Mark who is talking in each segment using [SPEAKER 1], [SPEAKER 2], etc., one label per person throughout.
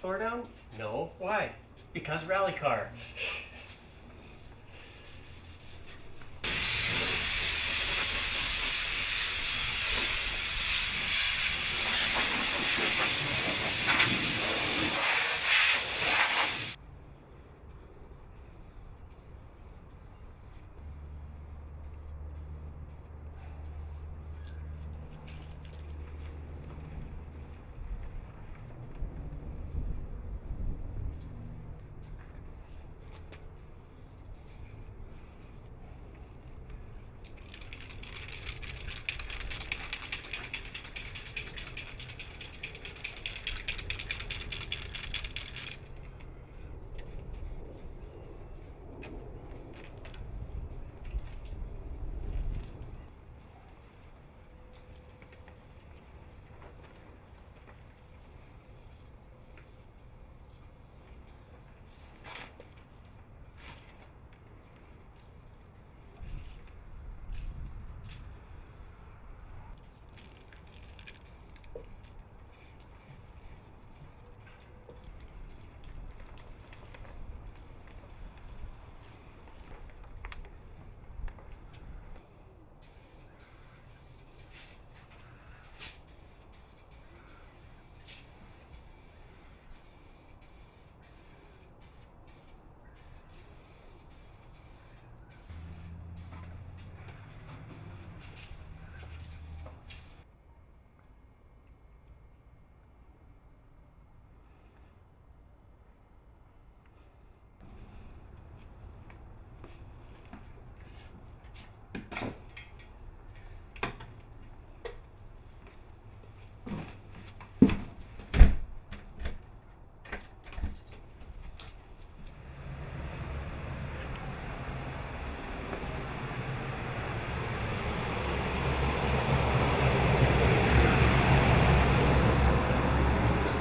[SPEAKER 1] floor down? No. Why? Because rally car.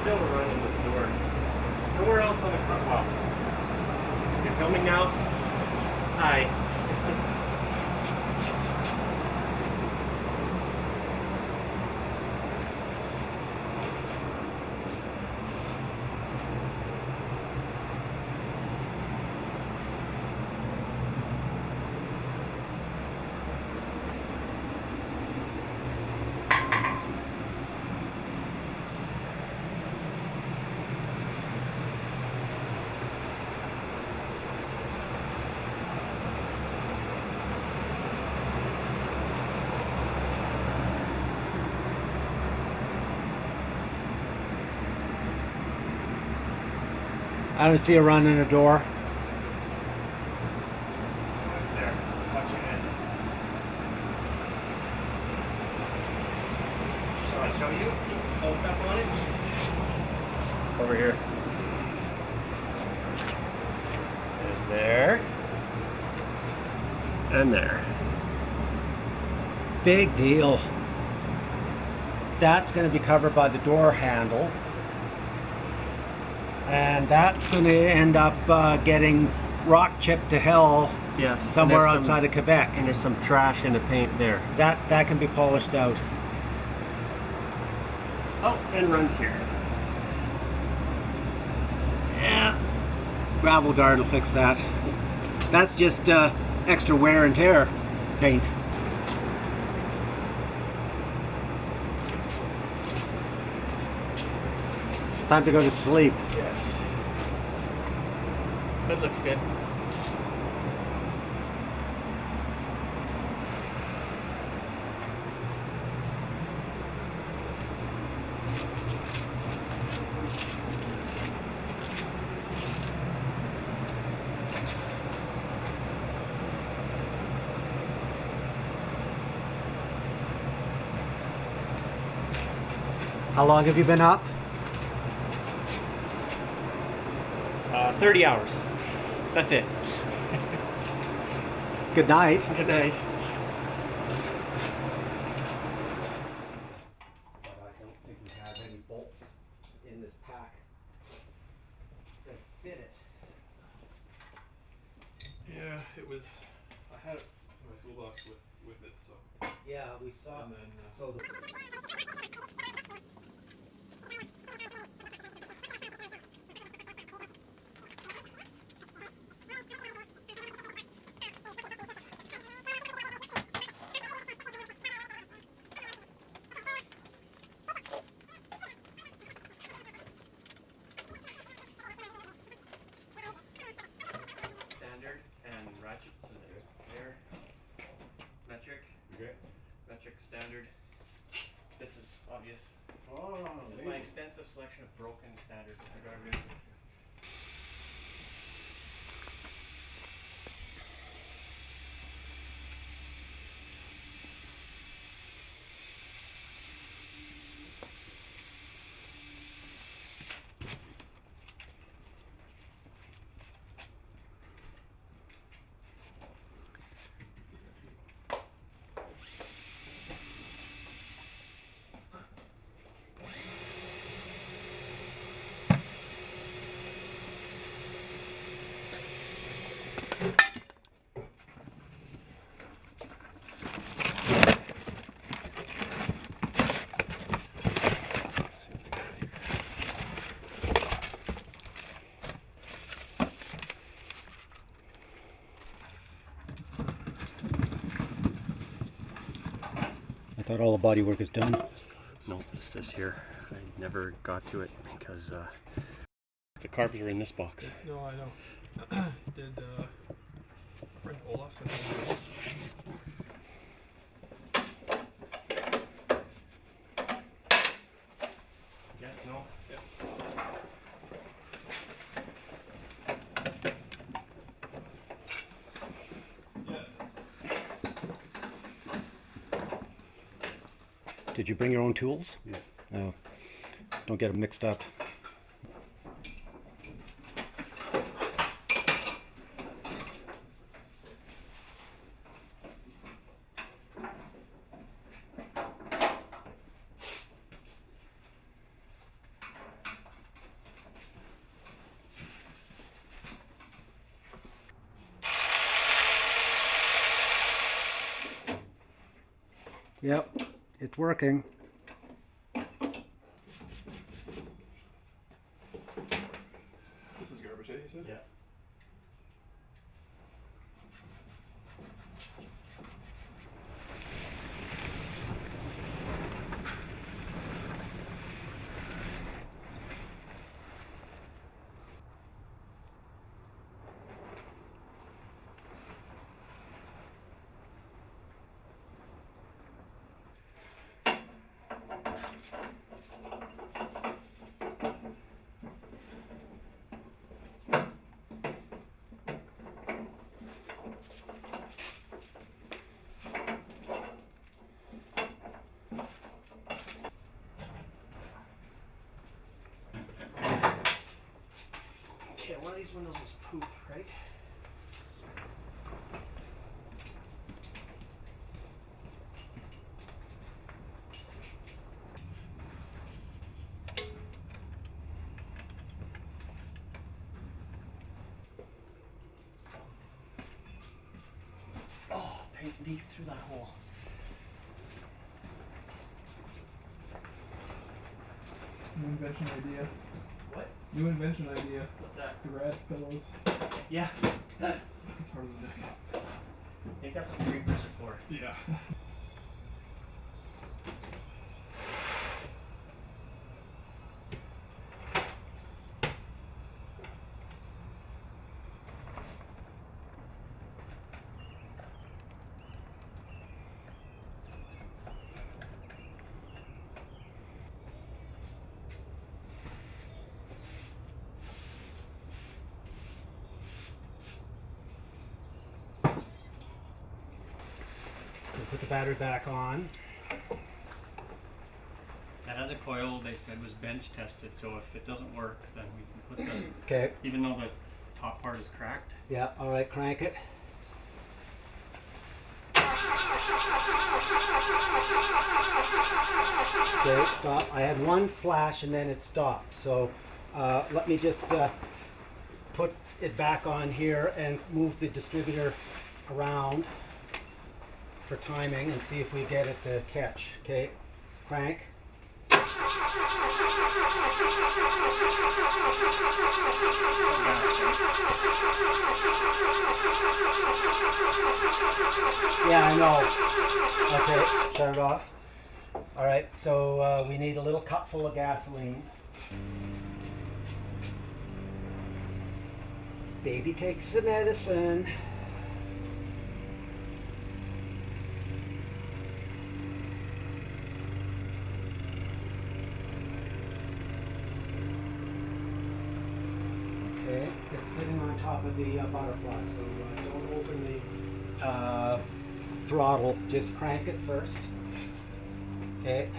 [SPEAKER 1] Still running this door. Nowhere else on the front wall. You're filming now? Hi.
[SPEAKER 2] I don't see a run in the door.
[SPEAKER 1] It's there. Watch your head. Shall I show you? Close up on it? Over here. There's there. And there.
[SPEAKER 2] Big deal. That's going to be covered by the door handle. And that's going to end up getting rock chipped to hell.
[SPEAKER 1] Yes.
[SPEAKER 2] Somewhere outside of Quebec.
[SPEAKER 1] And there's some trash in the paint there.
[SPEAKER 2] That can be polished out.
[SPEAKER 1] Oh, and runs here.
[SPEAKER 2] Yeah. Gravel guard will fix that. That's just extra wear and tear paint. Time to go to sleep.
[SPEAKER 1] Yes. That looks good.
[SPEAKER 2] How long have you been up?
[SPEAKER 1] 30 hours. That's it.
[SPEAKER 2] Good night.
[SPEAKER 1] Good night.
[SPEAKER 2] But I don't think we have any bolts in this pack that fit it.
[SPEAKER 3] Yeah, it was. I had it in my toolbox with it, so.
[SPEAKER 2] Yeah, we saw.
[SPEAKER 3] And then,
[SPEAKER 2] so the
[SPEAKER 1] standard. This is obvious.
[SPEAKER 2] Oh,
[SPEAKER 1] This is my extensive selection of broken standard screwdrivers.
[SPEAKER 2] I thought all the body work is done.
[SPEAKER 1] No, it's this here. I never got to it because the carpets are in this box.
[SPEAKER 3] No, I know. Did friend Olaf send me this?
[SPEAKER 1] Yes, no.
[SPEAKER 3] Yeah.
[SPEAKER 2] Did you bring your own tools?
[SPEAKER 1] Yes.
[SPEAKER 2] No. Don't get them mixed up. Yep, it's working.
[SPEAKER 3] This is garbage, eh, you said?
[SPEAKER 1] Yeah. Okay, one of these windows was poop, right? Oh, paint leaked through that hole.
[SPEAKER 3] New invention idea.
[SPEAKER 1] What?
[SPEAKER 3] New invention idea.
[SPEAKER 1] What's that?
[SPEAKER 3] Garage pillows.
[SPEAKER 1] Yeah.
[SPEAKER 3] It's harder than that.
[SPEAKER 1] I think that's what creepers are for.
[SPEAKER 3] Yeah.
[SPEAKER 2] Put the battery back on.
[SPEAKER 1] That other coil they said was bench tested, so if it doesn't work, then we can put the,
[SPEAKER 2] Okay.
[SPEAKER 1] even though the top part is cracked.
[SPEAKER 2] Yeah, all right, crank it. Okay, stop. I had one flash and then it stopped. So let me just put it back on here and move the distributor around for timing and see if we get it to catch. Okay, crank. Yeah, I know. Okay, shut it off. All right, so we need a little cup full of gasoline. Baby takes the medicine. It's sitting on top of the butterfly, so don't open the throttle. Just crank it first. Okay.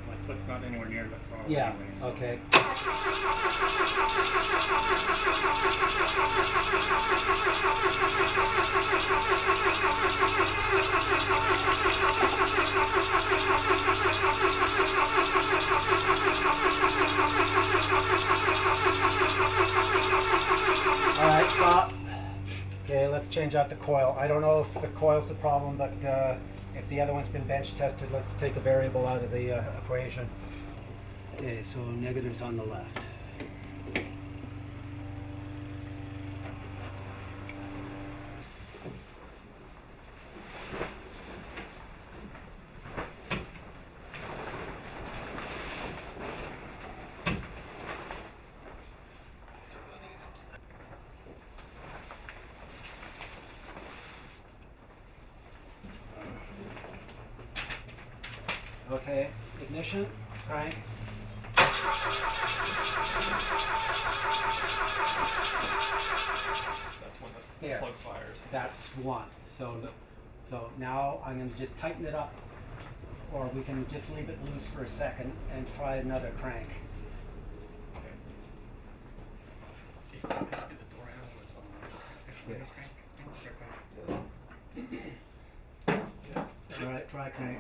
[SPEAKER 1] My foot's not anywhere near the throttle.
[SPEAKER 2] Yeah.
[SPEAKER 1] Anyway, so.
[SPEAKER 2] Okay. All right, stop. Okay, let's change out the coil. I don't know if the coil's the problem, but if the other one's been bench tested, let's take a variable out of the equation. Okay, so negatives on the left. Okay, ignition, crank.
[SPEAKER 3] That's when the
[SPEAKER 2] Here.
[SPEAKER 3] plug fires.
[SPEAKER 2] That's one. So now I'm going to just tighten it up, or we can just leave it loose for a second and try another crank.
[SPEAKER 3] Okay.
[SPEAKER 1] Can you pass me the door handle or something?
[SPEAKER 2] All right, try crank.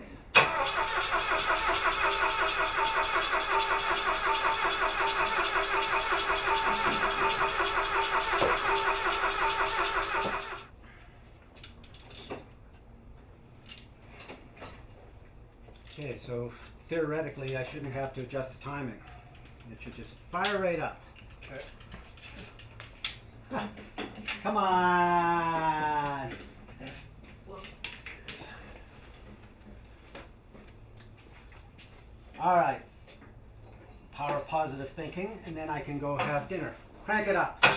[SPEAKER 2] Okay, so theoretically I shouldn't have to adjust the timing. It should just fire right up.
[SPEAKER 3] Okay.
[SPEAKER 2] Come on! All right. Power of positive thinking, and then I can go have dinner. Crank it up. Wait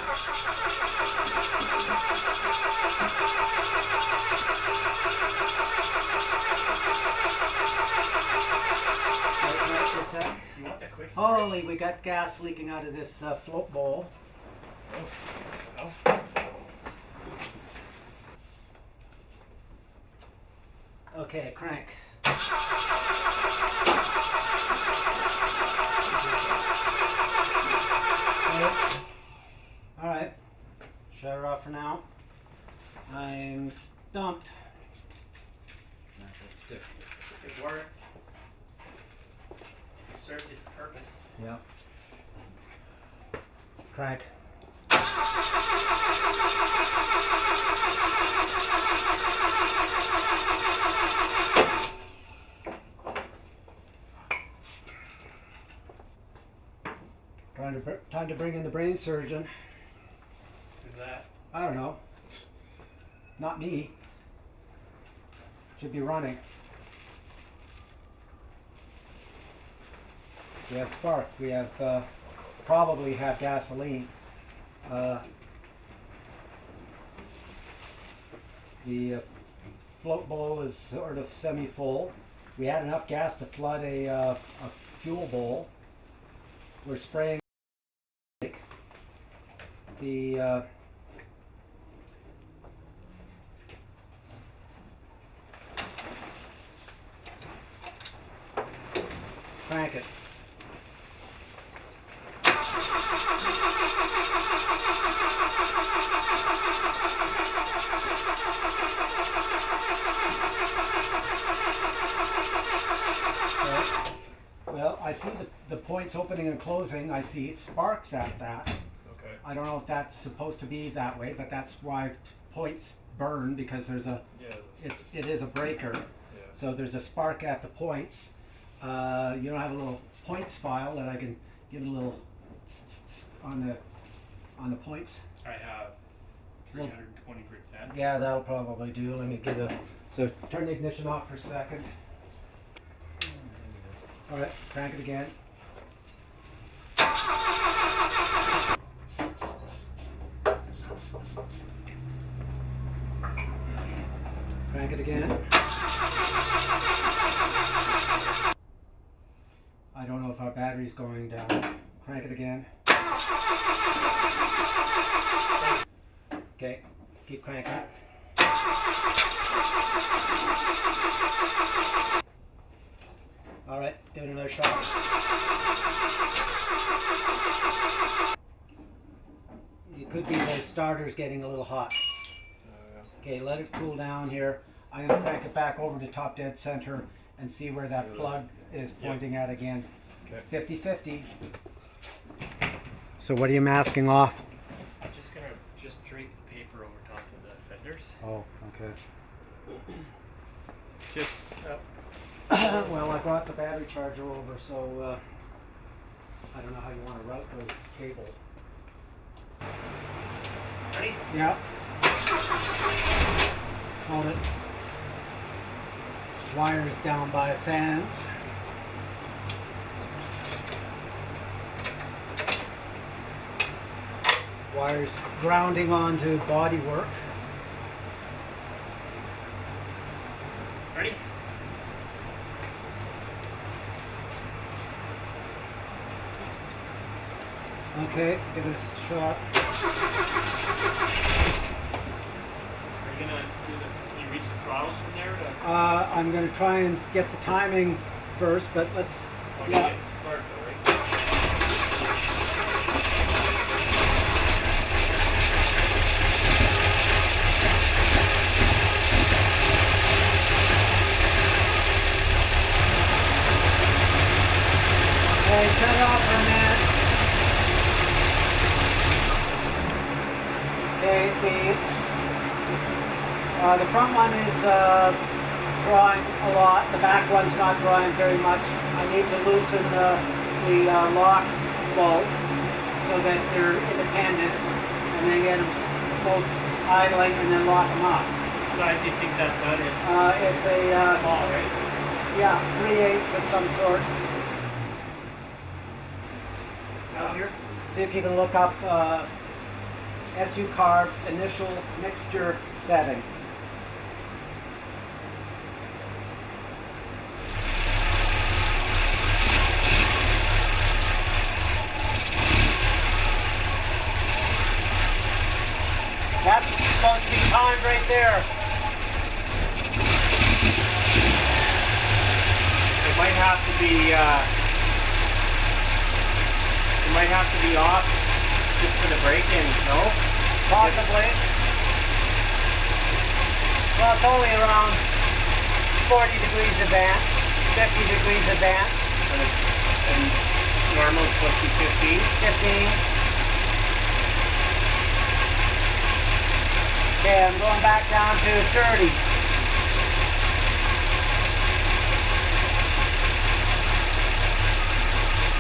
[SPEAKER 2] for a sec.
[SPEAKER 1] You want that quick?
[SPEAKER 2] Holy, we got gas leaking out of this float bowl.
[SPEAKER 1] Oh.
[SPEAKER 2] Okay, crank. All right, shut her off for now. I'm stumped.
[SPEAKER 1] It worked. It served its purpose.
[SPEAKER 2] Yeah. Crank. Time to bring in the brain surgeon.
[SPEAKER 1] Who's that?
[SPEAKER 2] I don't know. Not me. Should be running. We have spark. We have probably have gasoline. The float bowl is sort of semi-full. We had enough gas to flood a fuel bowl. We're spraying the crank it. Okay. Well, I see the points opening and closing. I see sparks at that.
[SPEAKER 3] Okay.
[SPEAKER 2] I don't know if that's supposed to be that way, but that's why points burn, because there's a
[SPEAKER 3] Yeah.
[SPEAKER 2] it is a breaker.
[SPEAKER 3] Yeah.
[SPEAKER 2] So there's a spark at the points. You don't have a little points file that I can give it a little on the points.
[SPEAKER 1] I have 320%.
[SPEAKER 2] Yeah, that'll probably do. Let me get a. So turn the ignition off for a second. All right, crank it again. Crank it again. I don't know if our battery's going down. Crank it again. Okay, keep cranking. All right, give it another shot. It could be the starter's getting a little hot. Okay, let it cool down here. I'm going to crank it back over to top dead center and see where that plug is pointing at again.
[SPEAKER 3] Okay.
[SPEAKER 2] 50-50. So what are you masking off?
[SPEAKER 1] I'm just gonna drape the paper over top of the fenders.
[SPEAKER 2] Oh, okay.
[SPEAKER 1] Just
[SPEAKER 2] Well, I brought the battery charger over, so I don't know how you want to route the cable.
[SPEAKER 1] ready?
[SPEAKER 2] Yeah. Hold it. Wires down by fans. Wires grounding onto bodywork.
[SPEAKER 1] Ready?
[SPEAKER 2] Okay, give it a shot.
[SPEAKER 1] Are you gonna do the? Can you reach the throttles from there? To,
[SPEAKER 2] I'm going to try and get the timing first, but let's.
[SPEAKER 1] oh, you
[SPEAKER 2] Yeah.
[SPEAKER 1] get the start though, right?
[SPEAKER 2] Okay, shut it off for a minute. Okay, the front one is drawing a lot. The back one's not drawing very much. I need to loosen the lock bolt so that they're independent, and then get them both idling and then lock them up.
[SPEAKER 1] What size do you think that nut is?
[SPEAKER 2] It's a
[SPEAKER 1] Small, right?
[SPEAKER 2] yeah, 3/8 of some sort.
[SPEAKER 1] Out here.
[SPEAKER 2] See if you can look up SU carb initial mixture setting. That's supposed to be timed right there.
[SPEAKER 1] It might have to be. It might have to be off just for the break-in. No.
[SPEAKER 2] Possibly. Well, it's only around 40 degrees advanced, 50 degrees advanced,
[SPEAKER 1] And normal is supposed to be 15.
[SPEAKER 2] 15. Okay, I'm going back down to 30.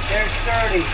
[SPEAKER 2] There's 30.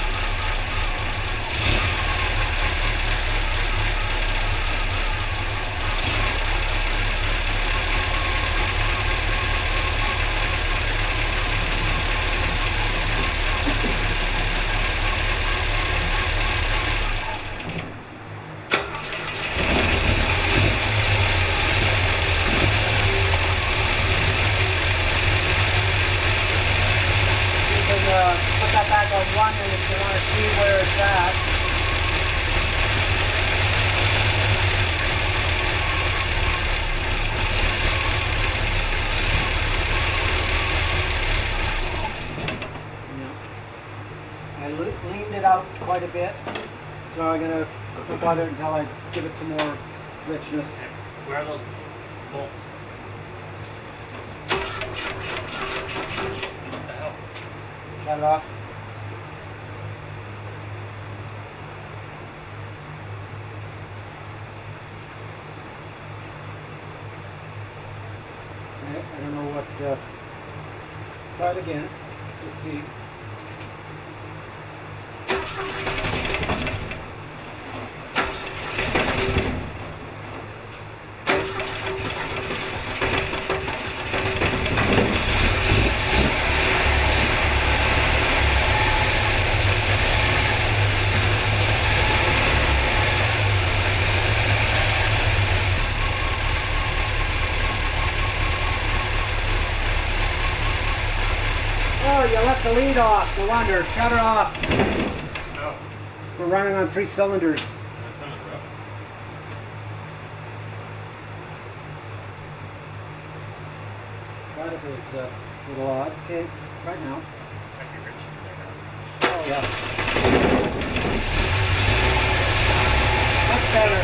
[SPEAKER 2] Put that back on one and if you want to see where it's at. I leaned it out quite a bit, so I'm going to bother it until I give it some more richness.
[SPEAKER 1] Where are those bolts? What the hell?
[SPEAKER 2] Shut it off. I don't know what, try it again, to see. Oh, you left the lead off. No wonder. Shut her off. We're running on 3 cylinders.
[SPEAKER 3] That sounded rough.
[SPEAKER 2] Thought it was a little odd. Okay, right now.
[SPEAKER 1] Might be rich.
[SPEAKER 2] Oh yeah. Much better.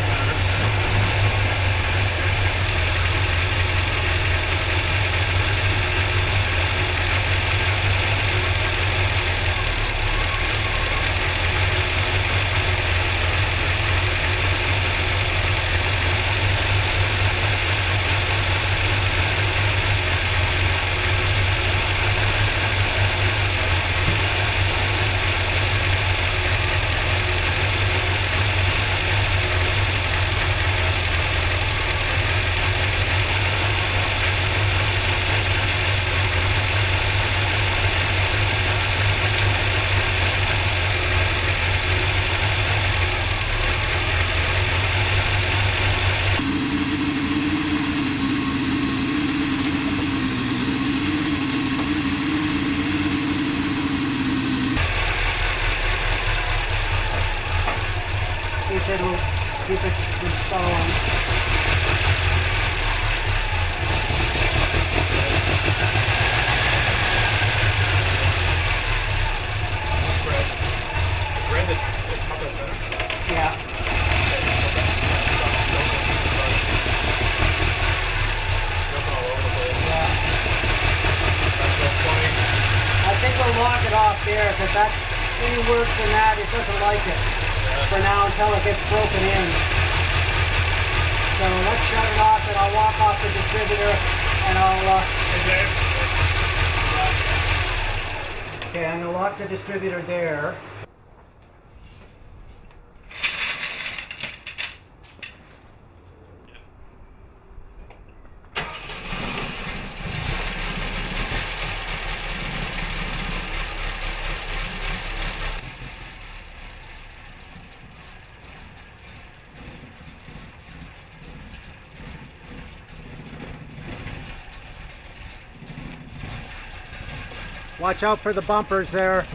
[SPEAKER 2] It'll keep it installed.
[SPEAKER 3] Bread the top of center.
[SPEAKER 2] Yeah.
[SPEAKER 3] Jumping all over the place.
[SPEAKER 2] Yeah.
[SPEAKER 3] That's so funny.
[SPEAKER 2] I think we'll lock it off there because that's any worse than that, it doesn't like it for now until it gets broken in. So let's shut it off and I'll walk off the distributor and I'll
[SPEAKER 3] Hey, Dave.
[SPEAKER 2] okay, I'm gonna lock the distributor there. Watch out for the bumpers there.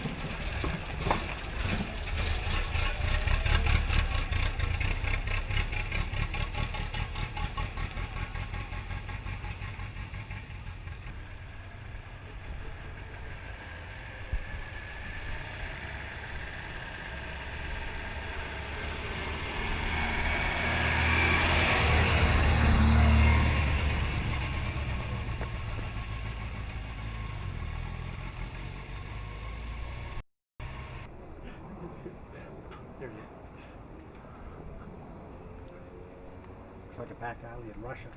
[SPEAKER 1] There he is.
[SPEAKER 2] Looks like a back alley in Russia.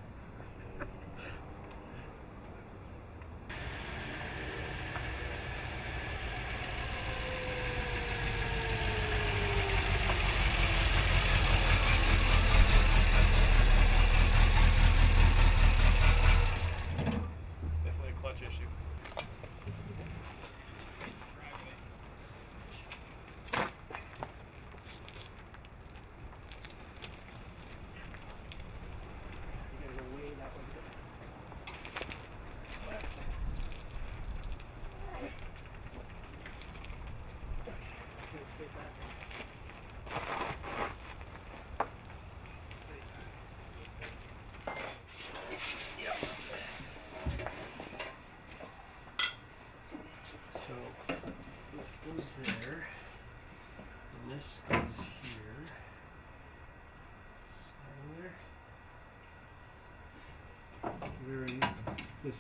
[SPEAKER 3] Definitely a clutch issue.
[SPEAKER 2] So this goes there, and this goes here. Where this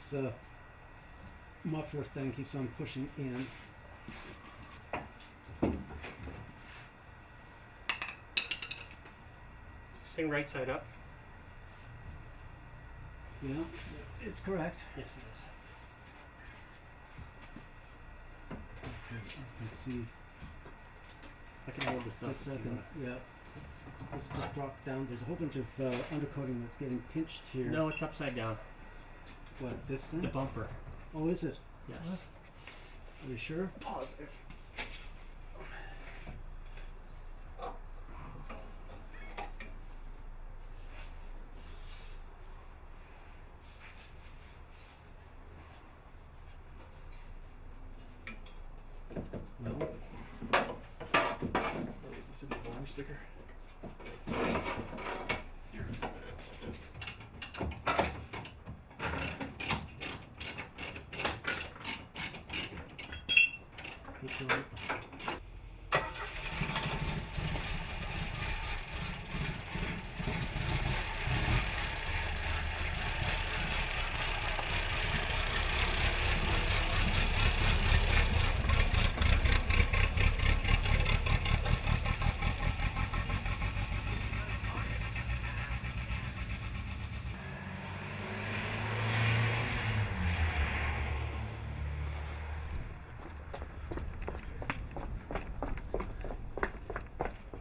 [SPEAKER 2] muffler thing keeps on pushing in.
[SPEAKER 1] This thing right side up.
[SPEAKER 2] Yeah, it's correct.
[SPEAKER 1] Yes, it is.
[SPEAKER 2] I can see.
[SPEAKER 1] I can hold this up.
[SPEAKER 2] Just a second. Yeah. Let's just drop down. There's a whole bunch of undercoating that's getting pinched here.
[SPEAKER 1] No, it's upside down.
[SPEAKER 2] What, this thing?
[SPEAKER 1] The bumper.
[SPEAKER 2] Oh, is it?
[SPEAKER 1] Yes.
[SPEAKER 2] Are you sure?
[SPEAKER 1] Positive.
[SPEAKER 2] No.
[SPEAKER 3] Where was the sticker. Here.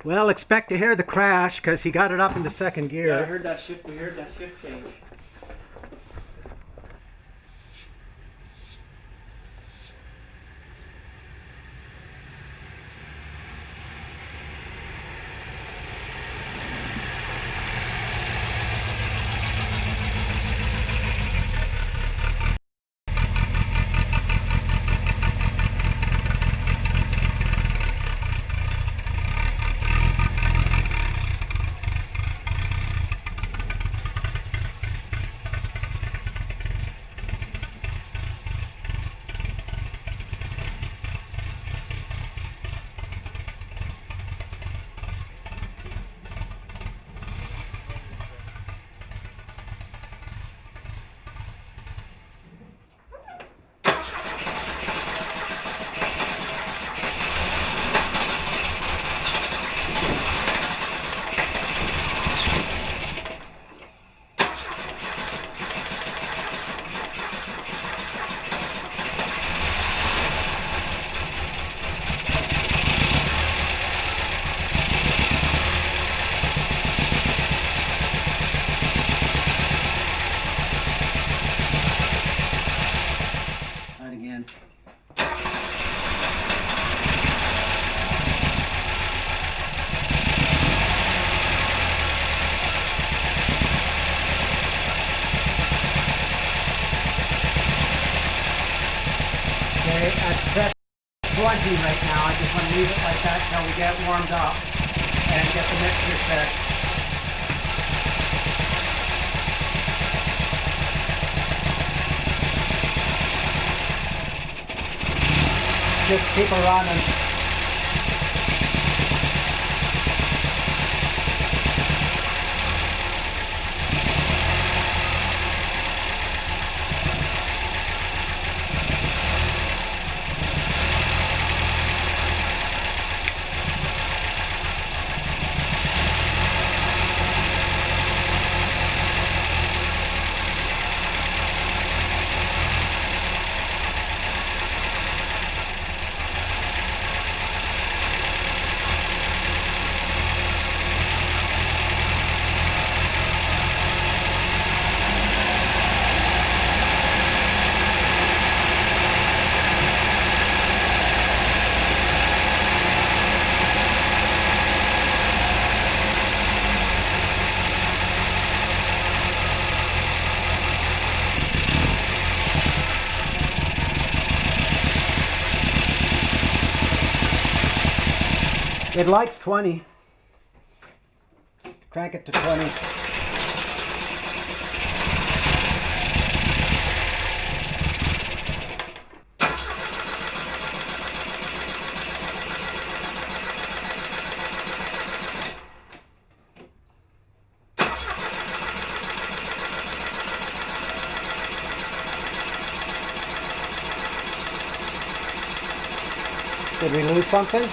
[SPEAKER 2] Well, expect to hear the crash because he got it up into second gear.
[SPEAKER 1] Yeah, I heard that shift. We heard that shift change.
[SPEAKER 2] Right again. Okay, at set 20 right now. I just want to leave it like that till we get warmed up and get the mixture set. Just keep her running. It likes 20. Crank it to 20. Did we lose something?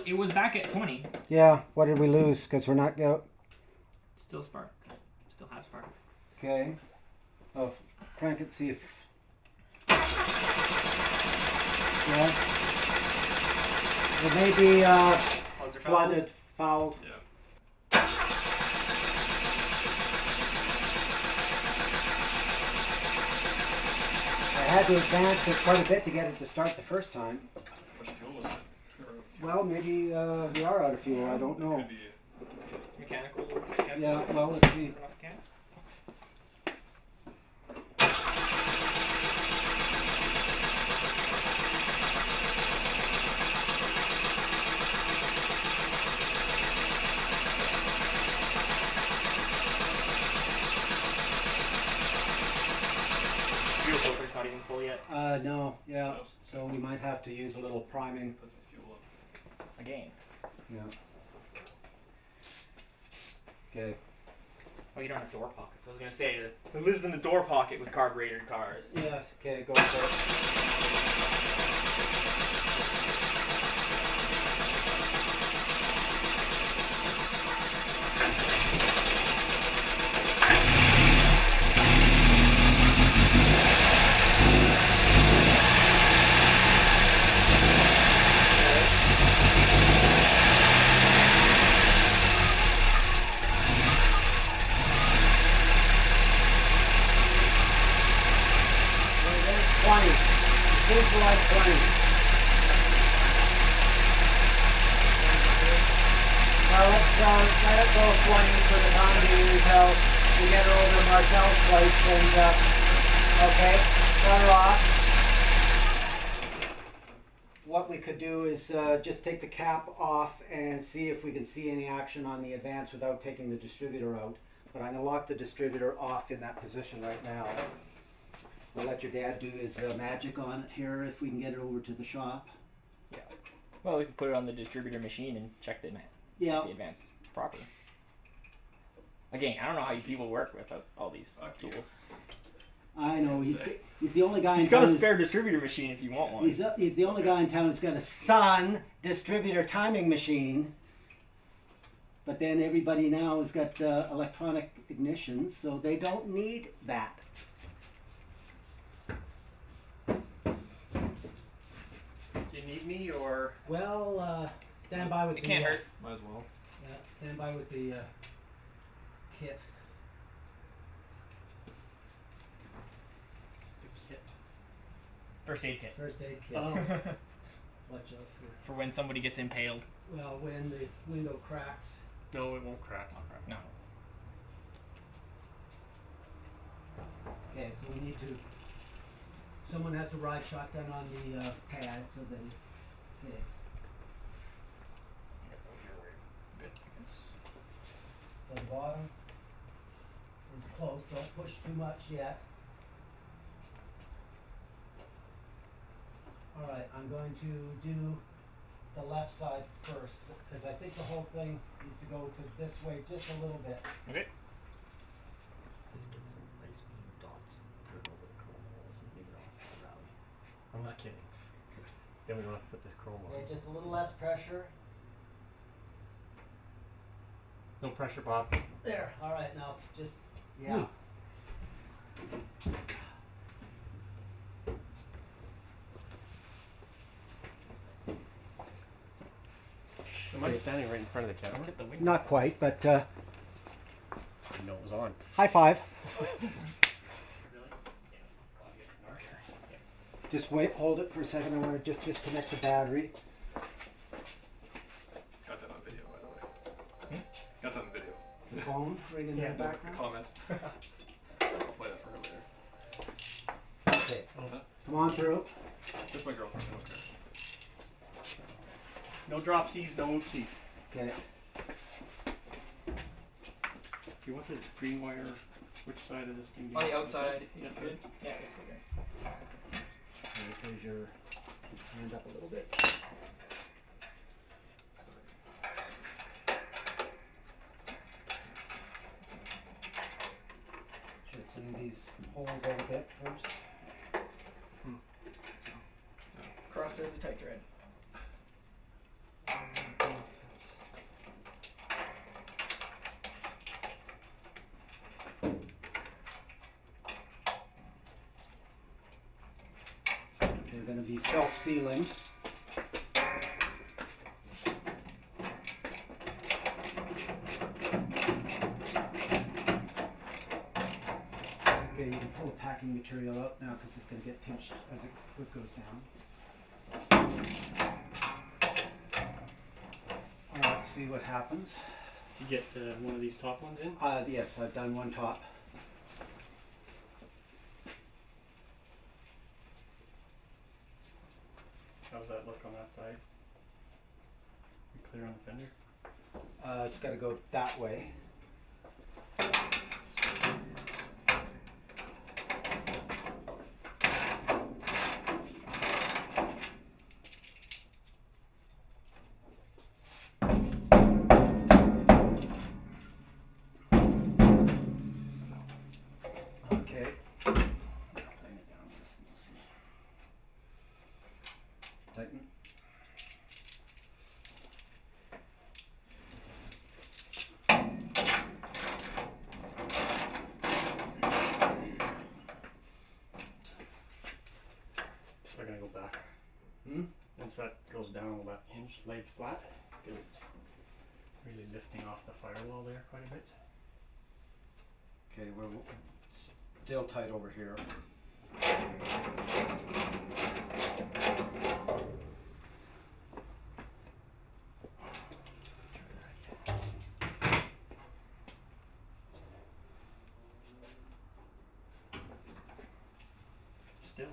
[SPEAKER 1] It was back at 20.
[SPEAKER 2] Yeah, what did we lose? Because we're not go.
[SPEAKER 1] Still spark. Still have spark.
[SPEAKER 2] Okay. Oh, crank it, see if. Yeah. It may be
[SPEAKER 1] Plugs are
[SPEAKER 2] flooded, fouled.
[SPEAKER 3] Yeah.
[SPEAKER 2] I had to advance it quite a bit to get it to start the first time.
[SPEAKER 3] How much fuel was it?
[SPEAKER 2] Well, maybe we are out of fuel. I don't know.
[SPEAKER 3] Could be
[SPEAKER 1] It's mechanical.
[SPEAKER 2] Yeah, well, let's see.
[SPEAKER 4] fuel filter's not even full yet.
[SPEAKER 2] No, yeah. So we might have to use a little priming.
[SPEAKER 3] Put some fuel up.
[SPEAKER 4] Again.
[SPEAKER 2] Yeah. Okay.
[SPEAKER 4] Oh, you don't have door pockets. I was gonna say, who lives in the door pocket with carbureted cars?
[SPEAKER 2] Yes. Okay. Go for it. Like 20. Well, let's let it go 20 for the time being until we get her over to Marcel's place and, okay, shut her off. What we could do is just take the cap off and see if we can see any action on the advance without taking the distributor out. But I'm going to lock the distributor off in that position right now. We'll let your dad do his magic on it here if we can get it over to the shop.
[SPEAKER 4] Yeah. Well, we can put it on the distributor machine and check the advance properly. Again, I don't know how you people work with all these tools.
[SPEAKER 2] I know, he's the only guy in town.
[SPEAKER 4] He's got a spare distributor machine if you want one.
[SPEAKER 2] He's the only guy in town who's got a Sun distributor timing machine. But then everybody now has got electronic ignitions, so they don't need that.
[SPEAKER 1] Do you need me or?
[SPEAKER 2] Well, stand by with
[SPEAKER 4] it can't hurt.
[SPEAKER 3] Might as well.
[SPEAKER 2] Yeah, stand by with the kit.
[SPEAKER 1] The kit.
[SPEAKER 4] First aid kit.
[SPEAKER 2] First aid kit.
[SPEAKER 1] Oh.
[SPEAKER 2] Watch out
[SPEAKER 4] For when somebody gets impaled.
[SPEAKER 2] well, when the window cracks.
[SPEAKER 1] No, it won't crack.
[SPEAKER 4] No.
[SPEAKER 2] Okay, so we need to. Someone has to ride shotgun on the pad, so then. Okay. So the bottom is close. Don't push too much yet. All right, I'm going to do the left side first because I think the whole thing needs to go to this way just a little bit.
[SPEAKER 4] Okay.
[SPEAKER 1] Just get some nice beam dots, put it over the chrome holes and leave it off the rally. I'm not kidding. Then we don't have to put this chrome on.
[SPEAKER 2] Okay, just a little less pressure.
[SPEAKER 1] No pressure, Bob.
[SPEAKER 2] There. All right, now just yeah.
[SPEAKER 1] Am I standing right in front of the camera?
[SPEAKER 4] Look at the window.
[SPEAKER 2] Not quite, but
[SPEAKER 1] I didn't know it was on.
[SPEAKER 2] high five.
[SPEAKER 4] Really?
[SPEAKER 2] Just wait, hold it for a second. I want to just disconnect the battery.
[SPEAKER 3] Got that on video, by the way. Got that on video.
[SPEAKER 2] The phone ringing in the
[SPEAKER 3] The
[SPEAKER 2] background.
[SPEAKER 3] comment. I'll play that for her later.
[SPEAKER 2] Okay, come on through.
[SPEAKER 3] Just my girlfriend, I don't care.
[SPEAKER 1] No dropsies, no oopsies.
[SPEAKER 2] Okay.
[SPEAKER 1] Do you want the green wire? Which side of this thing? do you
[SPEAKER 4] On the
[SPEAKER 1] want?
[SPEAKER 4] outside,
[SPEAKER 1] Yeah,
[SPEAKER 4] it's good. Yeah, it's good.
[SPEAKER 2] Raise your hand up a little bit. Should clean these holes out a bit first.
[SPEAKER 4] Crossthread's a tight thread.
[SPEAKER 2] They're going to be self-sealing. Okay, you can pull the packing material out now because it's going to get pinched as it goes down. Alright, see what happens.
[SPEAKER 1] You get one of these top ones in?
[SPEAKER 2] Yes, I've done one top.
[SPEAKER 1] How's that look on that side? You clear on the fender?
[SPEAKER 2] It's got to go that way.
[SPEAKER 1] Once that goes down, will that hinge lay flat? Because it's really lifting off the firewall there quite a bit.
[SPEAKER 2] Okay, we're still tight over here.
[SPEAKER 1] Still.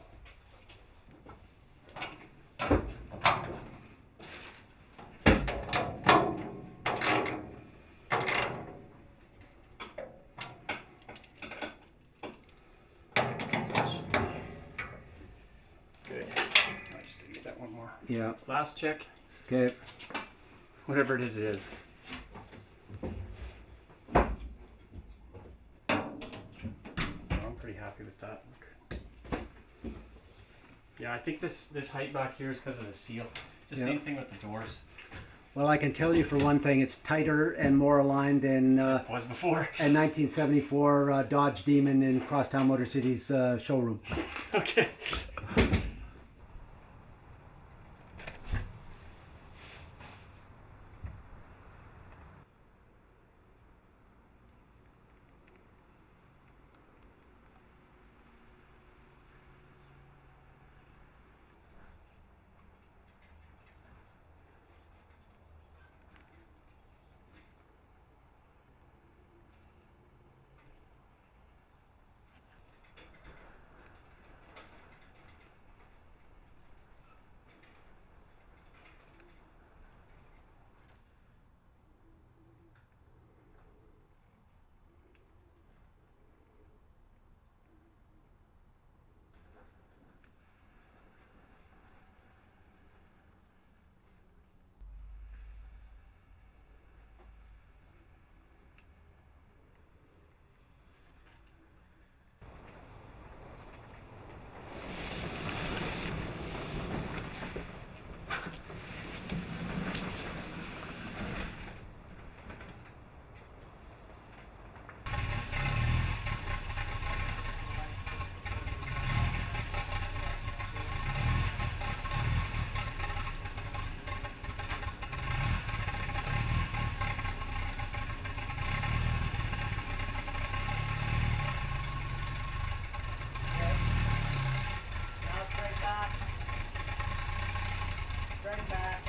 [SPEAKER 1] Good. I just gotta get that one more.
[SPEAKER 2] Yeah.
[SPEAKER 1] Last check.
[SPEAKER 2] Okay.
[SPEAKER 1] Whatever it is, it is. I'm pretty happy with that. Yeah, I think this height back here is because of the seal. It's the same thing with the doors.
[SPEAKER 2] Well, I can tell you for one thing, it's tighter and more aligned than
[SPEAKER 1] It was before.
[SPEAKER 2] in 1974 Dodge Demon in Crosstown Motor City's showroom.
[SPEAKER 1] Okay.
[SPEAKER 2] Straight back.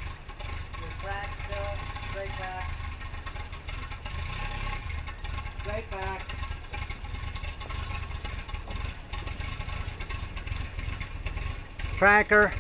[SPEAKER 2] Your track still. Straight back. Straight back. Tracker.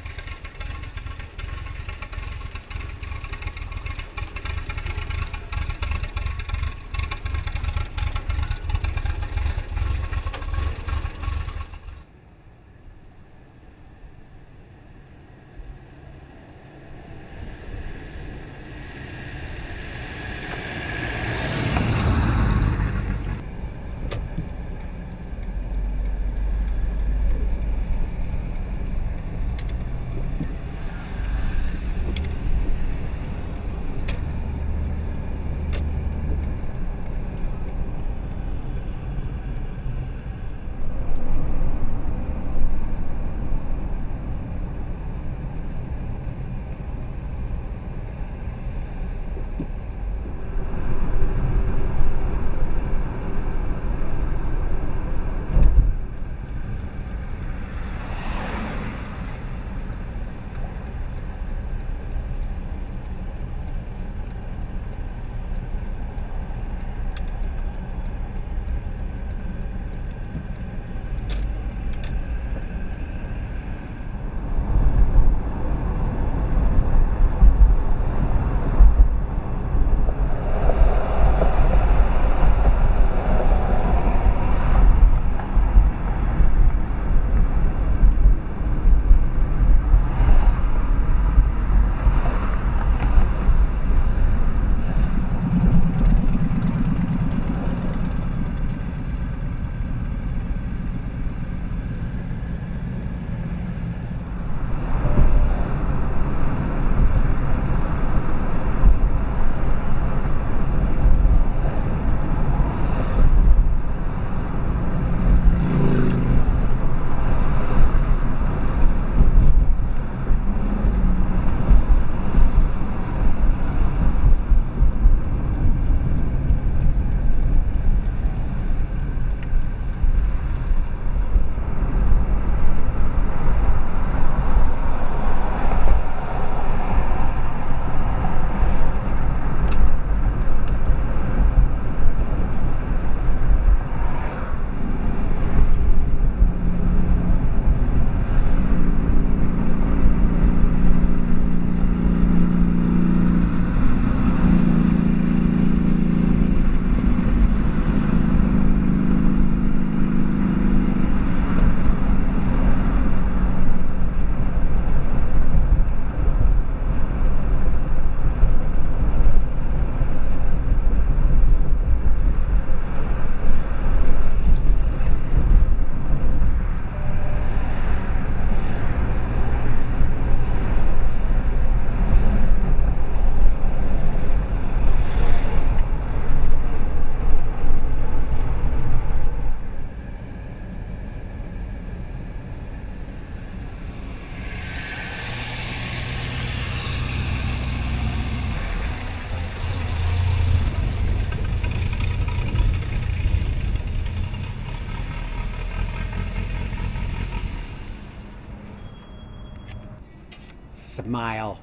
[SPEAKER 2] smile.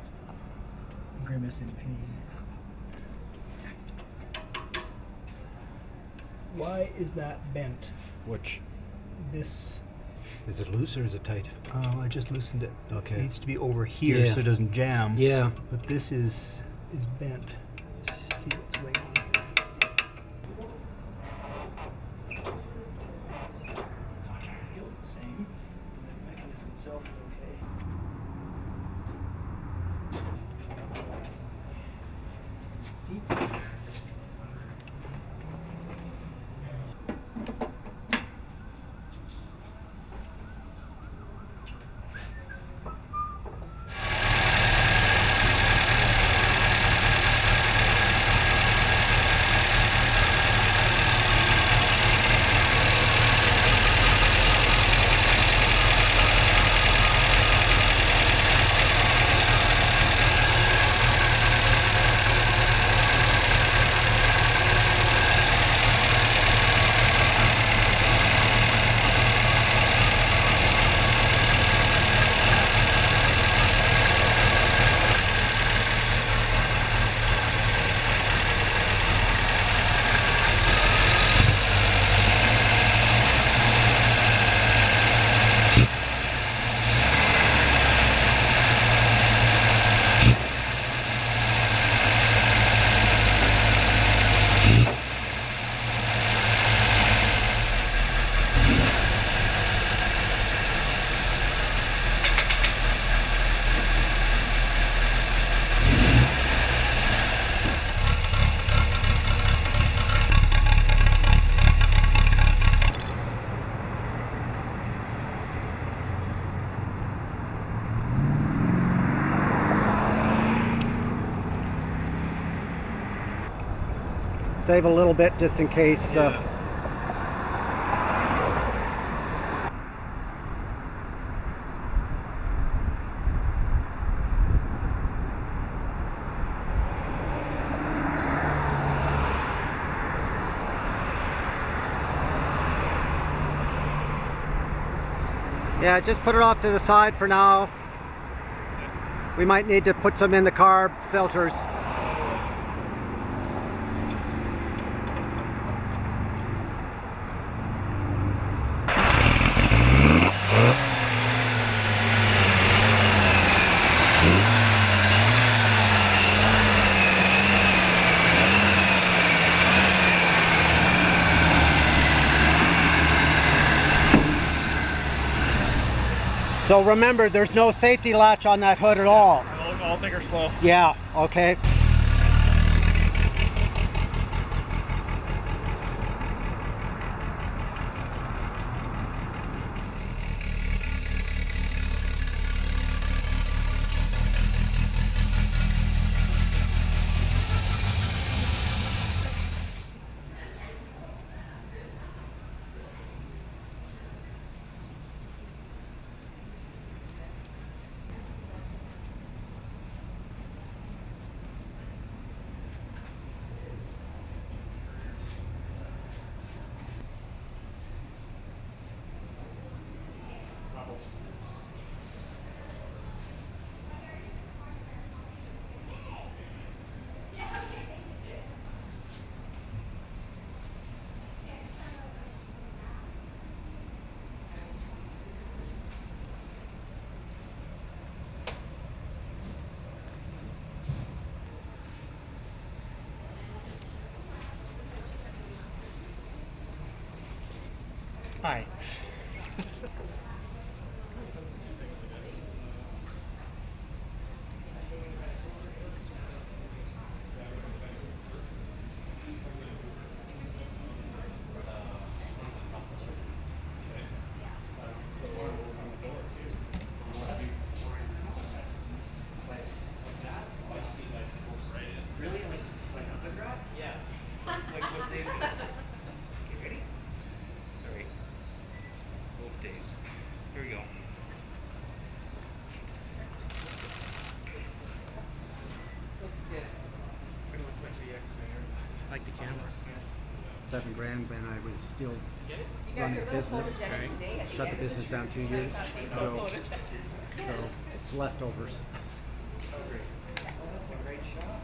[SPEAKER 1] Grimacing pain. Why is that bent?
[SPEAKER 2] Which,
[SPEAKER 1] This.
[SPEAKER 2] is it loose or is it tight?
[SPEAKER 1] I just loosened it.
[SPEAKER 2] Okay.
[SPEAKER 1] It needs to be over here
[SPEAKER 2] Yeah.
[SPEAKER 1] so it doesn't jam.
[SPEAKER 2] Yeah.
[SPEAKER 1] But this is bent. Let's see what's going on here. It feels the same. The mechanism itself is okay. Steep.
[SPEAKER 2] Save a little bit just in case. Yeah, just put it off to the side for now. We might need to put some in the carb filters. So remember, there's no safety latch on that hood at all.
[SPEAKER 3] I'll take her slow.
[SPEAKER 2] Yeah, okay.
[SPEAKER 1] Hi. Really? Like undergrad? Yeah. Like what's in it? Okay, ready? Alright. Both days. Here we go. Looks good. Gonna look like the X-Men. Like the camera.
[SPEAKER 2] $7,000 when I was still
[SPEAKER 5] You guys
[SPEAKER 2] running
[SPEAKER 5] are
[SPEAKER 2] a
[SPEAKER 5] a little
[SPEAKER 2] business.
[SPEAKER 5] photogenic today.
[SPEAKER 2] Shut the business down 2 years. So it's leftovers.
[SPEAKER 1] great. Oh, that's a great shot.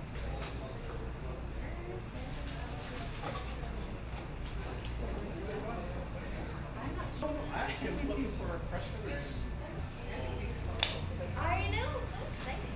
[SPEAKER 1] I was looking for a press release.
[SPEAKER 5] I know, so exciting.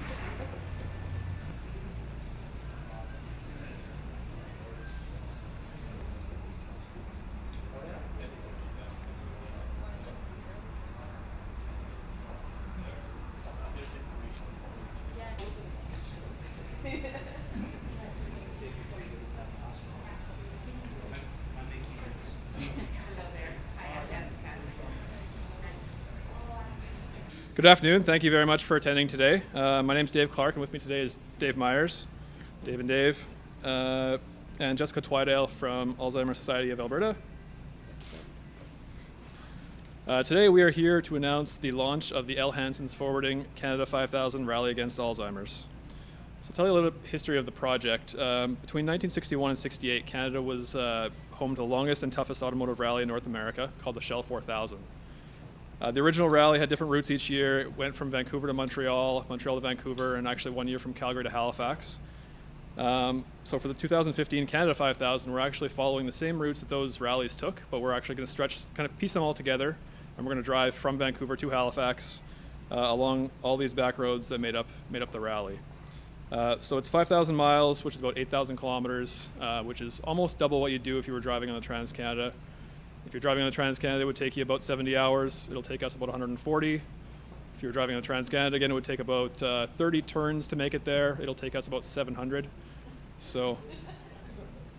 [SPEAKER 3] Good afternoon. Thank you very much for attending today. My name is Dave Clark, and with me today is Dave Myers, Dave and Dave, and Jessica Twydale from Alzheimer's Society of Alberta. Today we are here to announce the launch of the L. Hanson's Forwarding Canada 5000 Rally Against Alzheimer's. So to tell you a little bit of history of the project, between 1961 and 68, Canada was home to the longest and toughest automotive rally in North America, called the Shell 4000. The original rally had different routes each year. It went from Vancouver to Montreal, Montreal to Vancouver, and actually one year from Calgary to Halifax. So for the 2015 Canada 5000, we're actually following the same routes that those rallies took, but we're actually going to kind of piece them all together, and we're going to drive from Vancouver to Halifax along all these back roads that made up the rally. So it's 5,000 miles, which is about 8,000 kilometers, which is almost double what you'd do if you were driving on the Trans-Canada. If you're driving on the Trans-Canada, it would take you about 70 hours. It'll take us about 140. If you were driving on the Trans-Canada, again, it would take about 30 turns to make it there. It'll take us about 700. So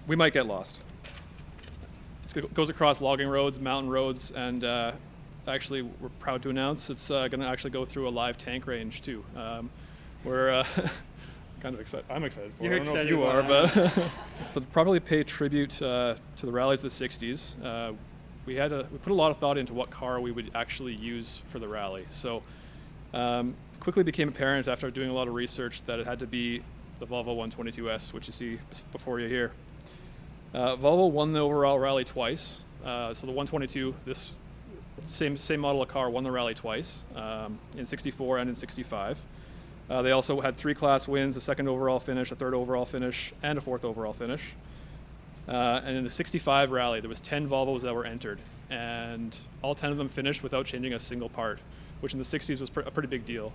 [SPEAKER 3] we might get lost. It goes across logging roads, mountain roads, and actually, we're proud to announce it's going to actually go through a live tank range too. We're kind of excited. I'm excited for it. I don't know if you are, but probably pay tribute to the rallies of the 60s. We put a lot of thought into what car we would actually use for the rally. So quickly became apparent after doing a lot of research that it had to be the Volvo 122S, which you see before you here. Volvo won the overall rally twice. So the 122, this same model of car, won the rally twice, in 64 and in 65. They also had 3 class wins, a second overall finish, a third overall finish, and a fourth overall finish. And in the 65 rally, there was 10 Volvos that were entered, and all 10 of them finished without changing a single part, which in the 60s was a pretty big deal.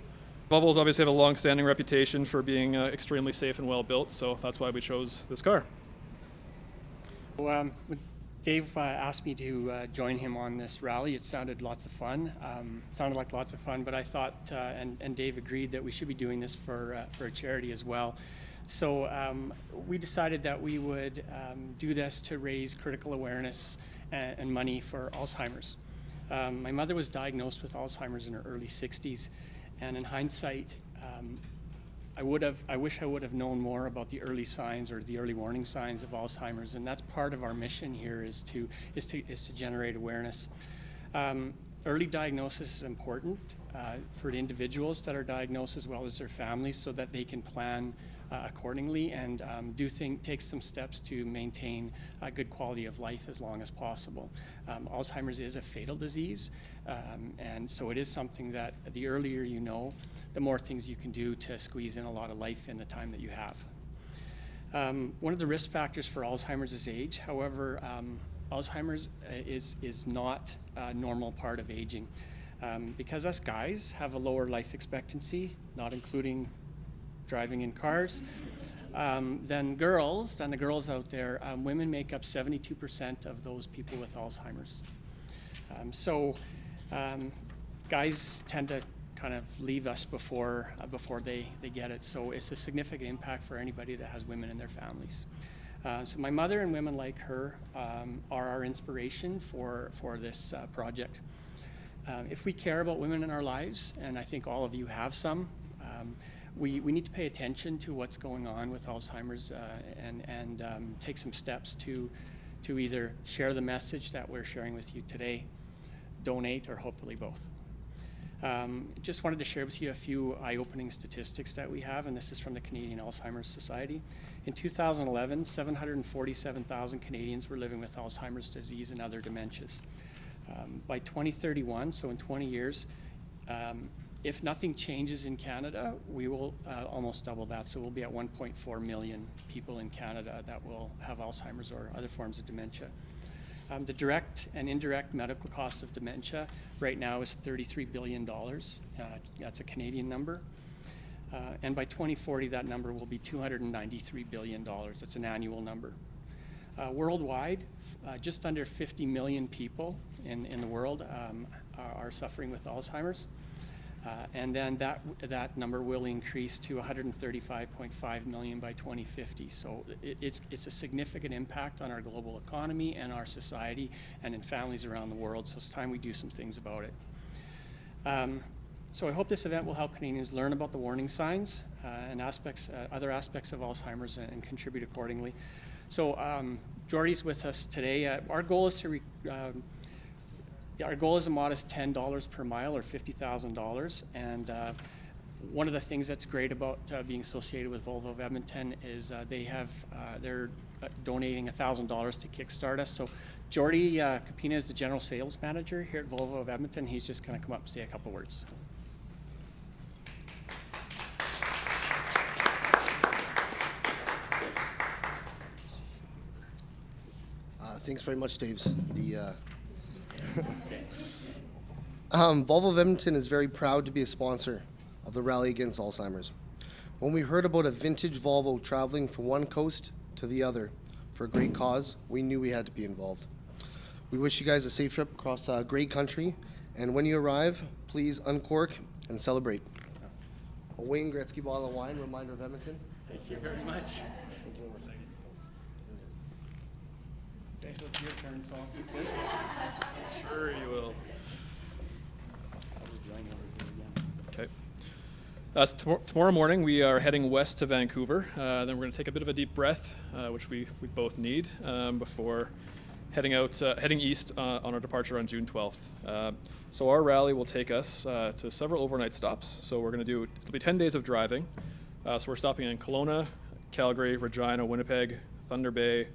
[SPEAKER 3] Volvos obviously have a long-standing reputation for being extremely safe and well-built, so that's why we chose this car.
[SPEAKER 6] Well, Dave asked me to join him on this rally. It sounded lots of fun. But I thought, and Dave agreed that we should be doing this for a charity as well. So we decided that we would do this to raise critical awareness and money for Alzheimer's. My mother was diagnosed with Alzheimer's in her early 60s, and in hindsight, I wish I would have known more about the early signs or the early warning signs of Alzheimer's, and that's part of our mission here is to generate awareness. Early diagnosis is important for the individuals that are diagnosed as well as their families, so that they can plan accordingly and take some steps to maintain a good quality of life as long as possible. Alzheimer's is a fatal disease, and so it is something that the earlier you know, the more things you can do to squeeze in a lot of life in the time that you have. One of the risk factors for Alzheimer's is age. However, Alzheimer's is not a normal part of aging. Because us guys have a lower life expectancy, not including driving in cars, than the girls out there. Women make up 72% of those people with Alzheimer's. So guys tend to kind of leave us before they get it. So it's a significant impact for anybody that has women in their families. So my mother and women like her are our inspiration for this project. If we care about women in our lives, and I think all of you have some, we need to pay attention to what's going on with Alzheimer's and take some steps to either share the message that we're sharing with you today, donate, or hopefully both. Just wanted to share with you a few eye-opening statistics that we have, and this is from the Canadian Alzheimer's Society. In 2011, 747,000 Canadians were living with Alzheimer's disease and other dementias. By 2031, so in 20 years, If nothing changes in Canada, we will almost double that. So we'll be at 1.4 million people in Canada that will have Alzheimer's or other forms of dementia. The direct and indirect medical cost of dementia right now is $33 billion. That's a Canadian number. And by 2040, that number will be $293 billion. That's an annual number. Worldwide, just under 50 million people in the world are suffering with Alzheimer's. And then that number will increase to 135.5 million by 2050. So it's a significant impact on our global economy and our society and in families around the world. So it's time we do some things about it. So I hope this event will help Canadians learn about the warning signs and other aspects of Alzheimer's and contribute accordingly. So Jordy's with us today. Our goal is a modest $10 per mile or $50,000. And one of the things that's great about being associated with Volvo of Edmonton is they're donating $1,000 to kickstart us. So Jordy Capina is the general sales manager here at Volvo of Edmonton. He's just going to come up and say a couple words.
[SPEAKER 5] Thanks very much, Dave. Volvo of Edmonton is very proud to be a sponsor of the Rally Against Alzheimer's. When we heard about a vintage Volvo traveling from one coast to the other for a great cause, we knew we had to be involved. We wish you guys a safe trip across a great country, and when you arrive, please uncork and celebrate. A Wayne Gretzky bottle of wine, reminder of Edmonton.
[SPEAKER 6] Thank you very much.
[SPEAKER 5] Thank you very much.
[SPEAKER 6] Okay, so it's your turn, so I'll keep this.
[SPEAKER 3] Sure you will.
[SPEAKER 6] I'll just join over here again.
[SPEAKER 3] Okay. So tomorrow morning we are heading west to Vancouver. Then we're going to take a bit of a deep breath, which we both need, before heading east on our departure on June 12th. So our rally will take us to several overnight stops. So we're going to it'll be 10 days of driving. So we're stopping in Kelowna, Calgary, Regina, Winnipeg, Thunder Bay,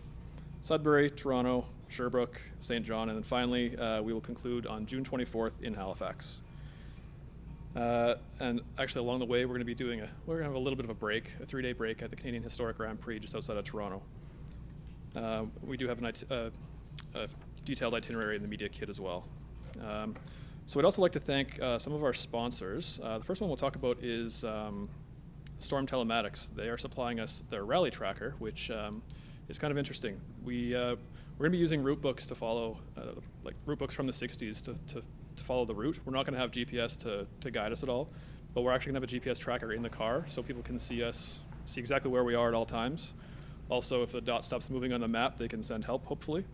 [SPEAKER 3] Sudbury, Toronto, Sherbrooke, St. John, and then finally we will conclude on June 24th in Halifax. And actually along the way we're going to have a little bit of a break, a 3-day break at the Canadian Historic Grand Prix just outside of Toronto. We do have a detailed itinerary in the media kit as well. So we'd also like to thank some of our sponsors. The first one we'll talk about is Storm Telematics. They are supplying us their rally tracker, which is kind of interesting. We're going to be using route books to follow, like route books from the 60s to follow the route. We're not going to have GPS to guide us at all, but we're actually going to have a GPS tracker in the car so people can see exactly where we are at all times. Also, if the dot stops moving on the map, they can send help, hopefully.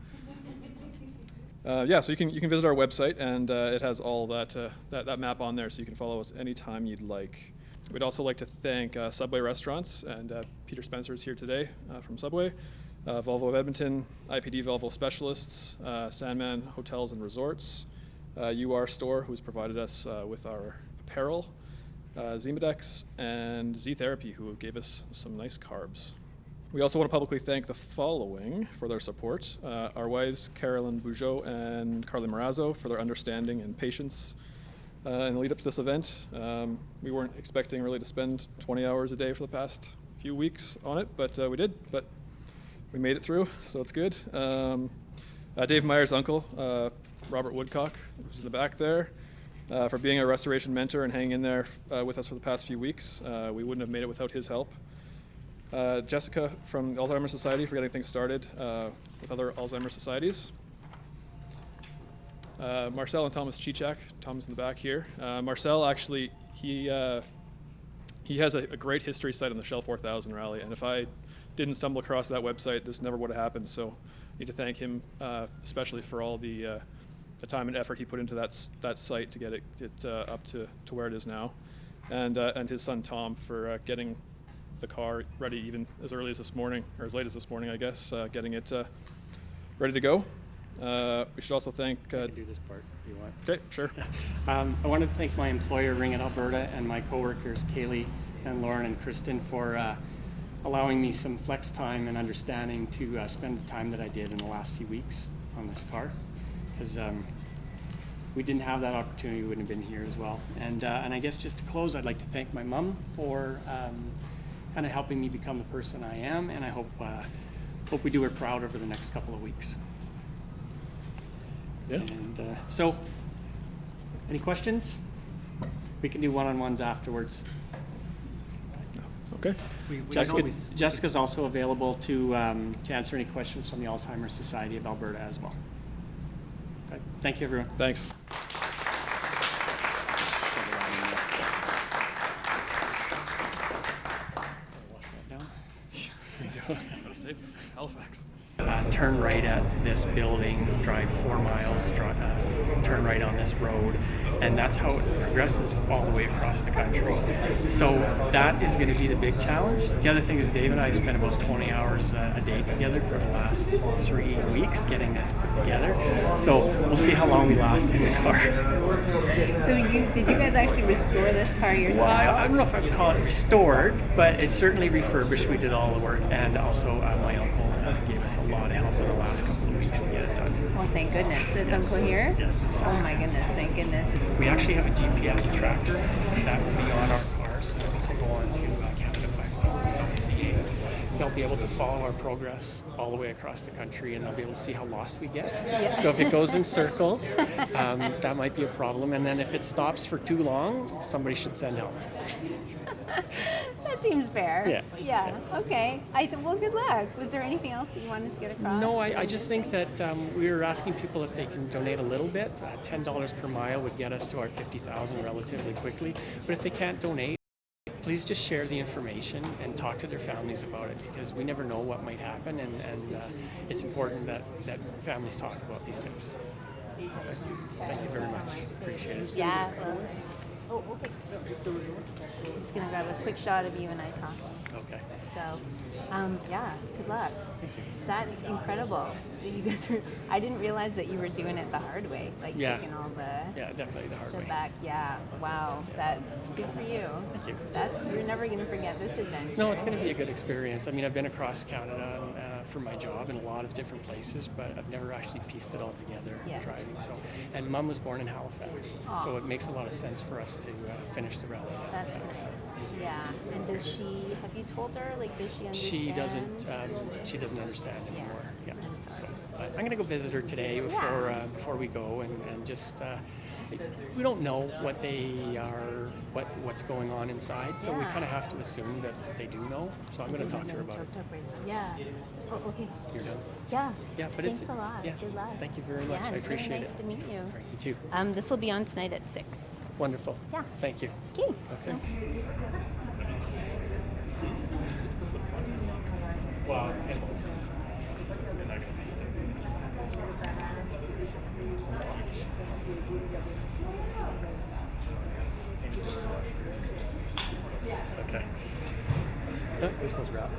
[SPEAKER 3] So you can visit our website, and it has all that map on there, so you can follow us anytime you'd like. We'd also like to thank Subway Restaurants, and Peter Spencer is here today from Subway, Volvo of Edmonton, IPD Volvo Specialists, Sandman Hotels and Resorts, UR Store, who's provided us with our apparel, Zemadex, and Z Therapy, who gave us some nice carbs. We also want to publicly thank the following for their support. Our wives, Carolyn Bougeot and Carly Marazzo, for their understanding and patience in the lead up to this event. We weren't expecting really to spend 20 hours a day for the past few weeks on it, but we did. But we made it through, so it's good. Dave Meyer's uncle, Robert Woodcock, who's in the back there, for being a restoration mentor and hanging in there with us for the past few weeks. We wouldn't have made it without his help. Jessica from the Alzheimer's Society for getting things started with other Alzheimer's societies. Marcel and Thomas Chichak, Tom's in the back here. Marcel actually, he has a great history site on the Shell 4000 rally, and if I didn't stumble across that website, this never would have happened. So I need to thank him especially for all the time and effort he put into that site to get it up to where it is now, and his son Tom for getting the car ready even as early as this morning, or as late as this morning, I guess, getting it ready to go. We should also thank...
[SPEAKER 6] I can do this part if you want.
[SPEAKER 3] Okay, sure.
[SPEAKER 6] I wanted to thank my employer, Ring It Alberta, and my coworkers, Kaylee and Lauren and Kristen, for allowing me some flex time and understanding to spend the time that I did in the last few weeks on this car. Because we didn't have that opportunity, we wouldn't have been here as well. And I guess just to close, I'd like to thank my mom for kind of helping me become the person I am, and I hope we do her proud over the next couple of weeks.
[SPEAKER 3] Yeah.
[SPEAKER 6] And so, any questions? We can do one-on-ones afterwards.
[SPEAKER 3] Okay.
[SPEAKER 6] Jessica's also available to answer any questions from the Alzheimer's Society of Alberta as well. Okay. Thank you, everyone.
[SPEAKER 3] Thanks. Save Halifax.
[SPEAKER 6] Turn right at this building, drive 4 miles, turn right on this road, and that's how it progresses all the way across the country. So that is going to be the big challenge. The other thing is Dave and I spent about 20 hours a day together for the last 3 weeks getting this put together. So we'll see how long we last in the car.
[SPEAKER 7] So did you guys actually restore this car yourself?
[SPEAKER 6] Well, I don't know if I would call it restored, but it's certainly refurbished. We did all the work, and also my uncle gave us a lot of help in the last couple of weeks to get it done.
[SPEAKER 7] Well, thank goodness. This uncle here?
[SPEAKER 6] Yes, this one.
[SPEAKER 7] Oh my goodness, thank goodness.
[SPEAKER 6] We actually have a GPS tracker that will be on our car, so people go on to Canada5000.ca. They'll be able to follow our progress all the way across the country, and they'll be able to see how lost we get.
[SPEAKER 7] Yeah.
[SPEAKER 6] So if it goes in circles, that might be a problem. And then if it stops for too long, somebody should send help.
[SPEAKER 7] That seems fair.
[SPEAKER 6] Yeah.
[SPEAKER 7] Yeah. Okay. Well, good luck. Was there anything else that you wanted to get across?
[SPEAKER 6] No, I just think that we were asking people if they can donate a little bit. $10 per mile would get us to our 50,000 relatively quickly. But if they can't donate, please just share the information and talk to their families about it, because we never know what might happen, and it's important that families talk about these things. Thank you very much. Appreciate it.
[SPEAKER 7] Yeah. Oh, okay. I'm just going to grab a quick shot of you and I talking.
[SPEAKER 6] Okay.
[SPEAKER 7] So, yeah, good luck.
[SPEAKER 6] Thank you.
[SPEAKER 7] That's incredible. You guys were, I didn't realize that you were doing it the hard way, like
[SPEAKER 6] Yeah.
[SPEAKER 7] taking all the
[SPEAKER 6] Yeah, definitely the hard way.
[SPEAKER 7] back. Yeah, wow, that's good for you.
[SPEAKER 6] Thank you.
[SPEAKER 7] You're never going to forget this adventure.
[SPEAKER 6] No, it's going to be a good experience. I mean, I've been across Canada for my job in a lot of different places, but I've never actually pieced it all together driving. So, and Mum was born in Halifax, so it makes a lot of sense for us to finish the rally in
[SPEAKER 7] That's
[SPEAKER 6] Halifax.
[SPEAKER 7] nice. Yeah, and does she? Have you told her? Like, does she understand?
[SPEAKER 6] She doesn't understand anymore. Yeah.
[SPEAKER 7] I'm sorry.
[SPEAKER 6] So I'm going to go visit her today before we go, and just we don't know what they are, what's going on inside, so we kind of have to assume that they do know. So I'm going to talk to her about it.
[SPEAKER 7] Yeah. Oh, okay.
[SPEAKER 6] You're done.
[SPEAKER 7] Yeah.
[SPEAKER 6] Yeah, but
[SPEAKER 7] Thanks a lot.
[SPEAKER 6] Yeah.
[SPEAKER 7] Good luck.
[SPEAKER 6] Thank you very much.
[SPEAKER 7] Yeah,
[SPEAKER 6] I appreciate
[SPEAKER 7] nice
[SPEAKER 6] it.
[SPEAKER 7] to meet you.
[SPEAKER 6] All right, you too.
[SPEAKER 7] This will be on tonight at 6.
[SPEAKER 6] Wonderful.
[SPEAKER 7] Yeah.
[SPEAKER 6] Thank you.
[SPEAKER 7] Okay.
[SPEAKER 6] Okay. Wow. Okay. There's those routes.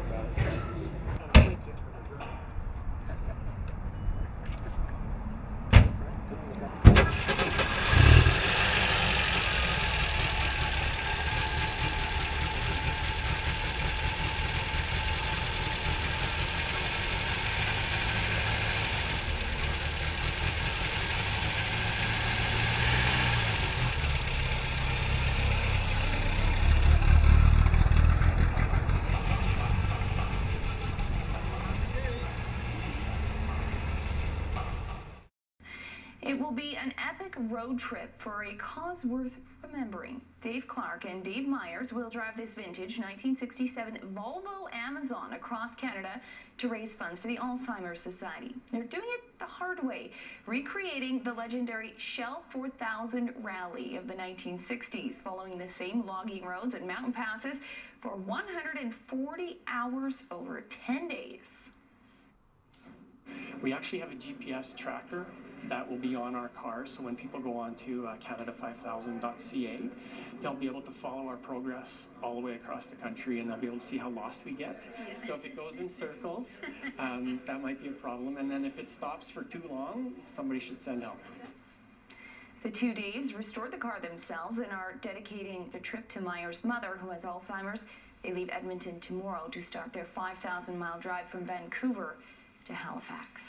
[SPEAKER 8] It will be an epic road trip for a cause worth remembering. Dave Clark and Dave Myers will drive this vintage 1967 Volvo Amazon across Canada to raise funds for the Alzheimer's Society. They're doing it the hard way, recreating the legendary Shell 4000 rally of the 1960s, following the same logging roads and mountain passes for 140 hours over 10 days.
[SPEAKER 6] We actually have a GPS tracker that will be on our car, so when people go on to Canada5000.ca, they'll be able to follow our progress all the way across the country, and they'll be able to see how lost we get. So if it goes in circles, that might be a problem, and then if it stops for too long, somebody should send help.
[SPEAKER 8] The two Daves restored the car themselves and are dedicating the trip to Myers' mother, who has Alzheimer's. They leave Edmonton tomorrow to start their 5,000-mile drive from Vancouver to Halifax.